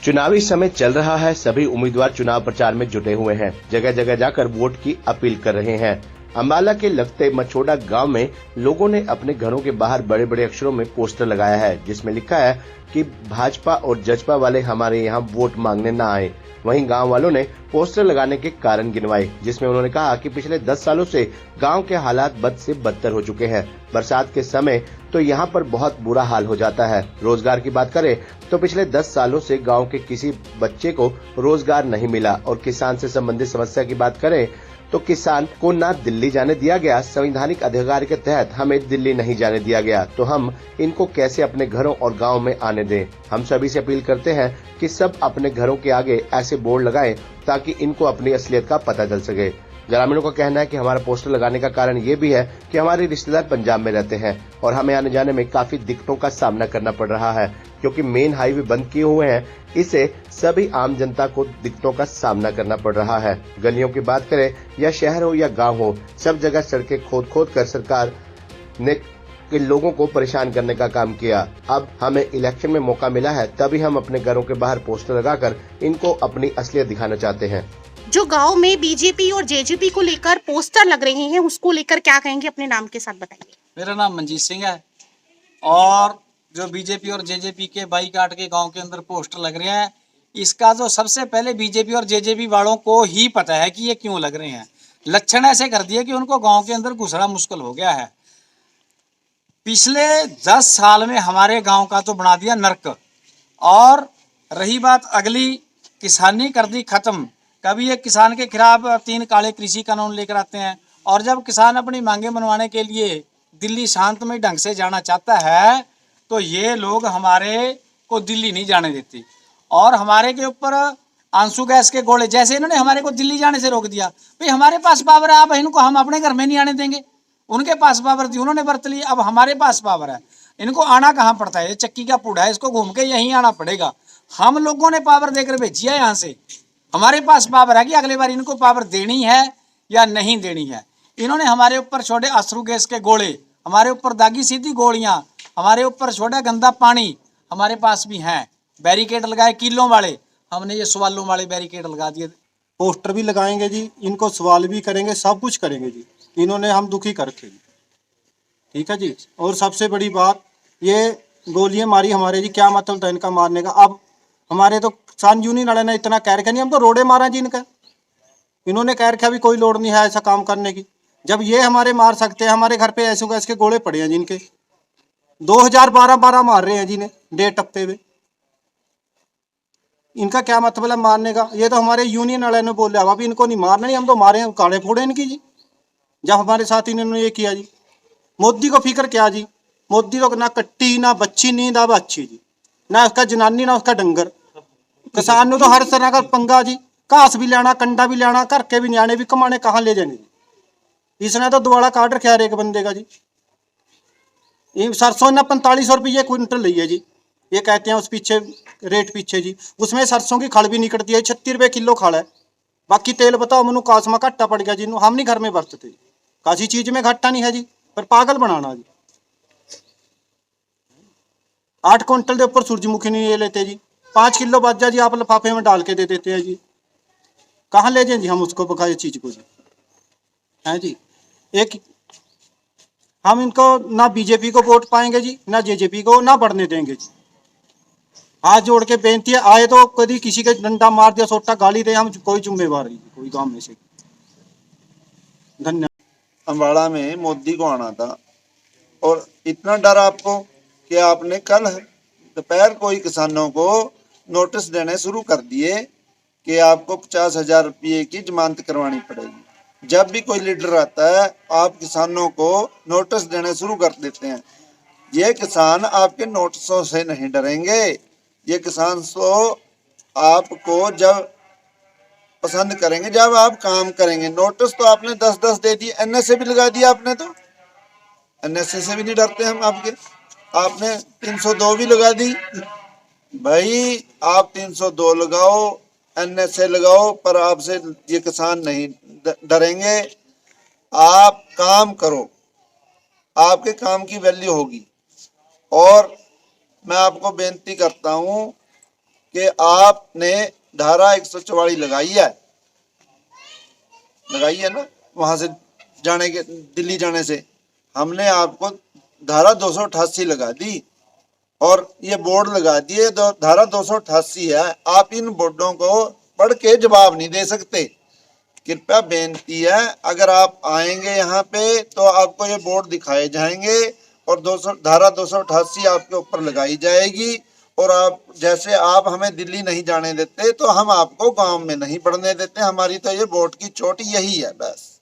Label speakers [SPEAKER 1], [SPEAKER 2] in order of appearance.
[SPEAKER 1] चुनावी समय चल रहा है, सभी उम्मीदवार चुनाव प्रचार में जुटे हुए हैं, जगह जगह जाकर वोट की अपील कर रहे हैं। अम्बाला के लगते मछोड़ा गांव में लोगों ने अपने घरों के बाहर बड़े बड़े अक्षरों में पोस्टर लगाया है, जिसमें लिखा है कि भाजपा और जजपा वाले हमारे यहाँ वोट मांगने न आए। वहीं गांव वालों ने पोस्टर लगाने के कारण गिनवाए, जिसमें उन्होंने कहा कि पिछले 10 सालों से गांव के हालात बद से बदतर हो चुके हैं। बरसात के समय तो यहां पर बहुत बुरा हाल हो जाता है। रोजगार की बात करें तो पिछले 10 सालों से गांव के किसी बच्चे को रोजगार नहीं मिला और किसान से संबंधित समस्या की बात करें तो किसान को ना दिल्ली जाने दिया गया। संवैधानिक अधिकार के तहत हमें दिल्ली नहीं जाने दिया गया, तो हम इनको कैसे अपने घरों और गांव में आने दें। हम सभी से अपील करते हैं कि सब अपने घरों के आगे ऐसे बोर्ड लगाएं ताकि इनको अपनी असलियत का पता चल सके। ग्रामीणों का कहना है कि हमारा पोस्टर लगाने का कारण ये भी है कि हमारे रिश्तेदार पंजाब में रहते हैं और हमें आने जाने में काफी दिक्कतों का सामना करना पड़ रहा है, क्योंकि मेन हाईवे बंद किए हुए हैं। इससे सभी आम जनता को दिक्कतों का सामना करना पड़ रहा है। गलियों की बात करें या शहर हो या गांव हो, सब जगह सड़कें खोद कर सरकार ने लोगों को परेशान करने का काम किया। अब हमें इलेक्शन में मौका मिला है, तभी हम अपने घरों के बाहर पोस्टर लगाकर इनको अपनी असलियत दिखाना चाहते हैं।
[SPEAKER 2] जो गांव में बीजेपी और जेजेपी को लेकर पोस्टर लग रहे हैं, उसको लेकर क्या कहेंगे, अपने नाम के साथ बताइए।
[SPEAKER 3] मेरा नाम मंजीत सिंह है और जो बीजेपी और जेजेपी के बाईकाट के गांव के अंदर पोस्टर लग रहे हैं, इसका जो सबसे पहले बीजेपी और जेजेपी वालों को ही पता है कि ये क्यों लग रहे हैं। लक्षण ऐसे कर दिए कि उनको गांव के अंदर घुसना मुश्किल हो गया है। पिछले 10 साल में हमारे गांव का तो बना दिया नर्क। और रही बात अगली, किसानी कर दी खत्म। कभी ये किसान के खिलाफ 3 काले कृषि कानून लेकर आते हैं और जब किसान अपनी मांगे मनवाने के लिए दिल्ली शांतमय ढंग से जाना चाहता है तो ये लोग हमारे को दिल्ली नहीं जाने देते और हमारे के ऊपर आंसू गैस के गोले, जैसे इन्होंने हमारे को दिल्ली जाने से रोक दिया। भाई हमारे पास पावर है, अब इनको हम अपने घर में नहीं आने देंगे। उनके पास पावर थी, उन्होंने बरत ली, अब हमारे पास पावर है। इनको आना कहाँ पड़ता है, ये चक्की का पूड़ा है, इसको घूम के यहीं आना पड़ेगा। हम लोगों ने पावर देकर भेजी है यहाँ से, हमारे पास पावर है कि अगले बार इनको पावर देनी है या नहीं देनी है। इन्होंने हमारे ऊपर छोड़े अश्रु गैस के गोले, हमारे ऊपर दागी सीधी गोलियां, हमारे ऊपर छोड़ा गंदा पानी। हमारे पास भी हैं बैरिकेड लगाए किलों वाले, हमने ये सवालों वाले बैरिकेड लगा दिए।
[SPEAKER 4] पोस्टर भी लगाएंगे जी, इनको सवाल भी करेंगे, सब कुछ करेंगे जी। इन्होंने हम दुखी कर रखे, ठीक है जी। और सबसे बड़ी बात, ये गोलियां मारी हमारे जी, क्या मतलब था इनका मारने का। अब हमारे तो संजूनी नड़े ने इतना कह रखा नहीं, हम तो रोड़े मारा जी इनका। इन्होंने कह रखा भी कोई लोड़ नहीं है ऐसा काम करने की, जब ये हमारे मार सकते हैं। हमारे घर पे ऐसे गैस के गोले पड़े हैं जिनके 2012 मार रहे हैं जी ने 1.5 टप्पे में। इनका क्या मतलब है मारने का। ये तो हमारे यूनियन वाले ने बोल रहा, अभी इनको नहीं मारना, नहीं हम तो मारे हैं, काले फोड़े इनकी जी। जब हमारे साथ इन्होंने ये किया जी, मोदी को फिक्र क्या जी। मोदी तो ना कट्टी ना बच्ची नींद अब अच्छी जी, ना उसका जनानी ना उसका डंगर। किसान ने तो हर तरह का पंगा जी, घास भी लेना, कंडा भी लेना, घर के भी न्याणे भी कमाने, कहाँ ले जाने। इसने तो दुआला काट रखा है एक बंदे का जी। ये सरसों ना 4500 रुपये क्विंटल ली है जी। ये कहते हैं उस पीछे रेट पीछे जी, उसमें सरसों की खड़ भी निकलती है, 36 रुपये किलो खड़ है। बाकी तेल बताओ मनु कासमा घट्टा पड़ गया जी, हम नहीं घर में बरतते, कासी चीज में घट्टा नहीं है जी, पर पागल बनाना जी। 8 क्विंटल के ऊपर सूरजमुखी नहीं ले लेते जी, 5 किलो बच जा जी, आप लिफाफे में डाल के दे देते हैं जी। कहाँ ले जाए जी हम उसको बकाया चीज को जी, है जी। एक हम इनको ना बीजेपी को वोट पाएंगे जी, ना जेजेपी को, ना बढ़ने देंगे जी। हाथ जोड़ के बेनती है, आए तो कभी किसी के डंडा मार दिया, सोटा गाली दे, हम कोई जिम्मेवार नहीं, कोई गांव में से। धन्यवाद।
[SPEAKER 5] अम्बाड़ा में मोदी को आना था और इतना डर आपको कि आपने कल दोपहर को ही किसानों को नोटिस देने शुरू कर दिए कि आपको 50,000 रुपये की जमानत करवानी पड़ेगी। जब भी कोई लीडर आता है आप किसानों को नोटिस देने शुरू कर देते हैं। ये किसान आपके नोटिसों से नहीं डरेंगे, ये किसान तो आपको जब पसंद करेंगे जब आप काम करेंगे। नोटिस तो आपने 10-10 दे दिए, एनएसए भी लगा दिया आपने, तो एनएसए से भी नहीं डरते हम आपके। आपने 302 भी लगा दी। भाई आप 302 लगाओ, एनएसए लगाओ, पर आपसे ये किसान नहीं डरेंगे। आप काम करो, आपके काम की वैल्यू होगी। और मैं आपको बेनती करता हूं कि आपने धारा 144 लगाई है ना, वहां से जाने के, दिल्ली जाने से हमने आपको धारा 288 लगा दी और ये बोर्ड लगा दिए। धारा 288 है, आप इन बोर्डों को पढ़ के जवाब नहीं दे सकते। कृपया बेनती है, अगर आप आएंगे यहाँ पे तो आपको ये बोर्ड दिखाए जाएंगे और धारा 288 आपके ऊपर लगाई जाएगी। और आप जैसे आप हमें दिल्ली नहीं जाने देते तो हम आपको गांव में नहीं पढ़ने देते। हमारी तो ये वोट की चोट यही है बस।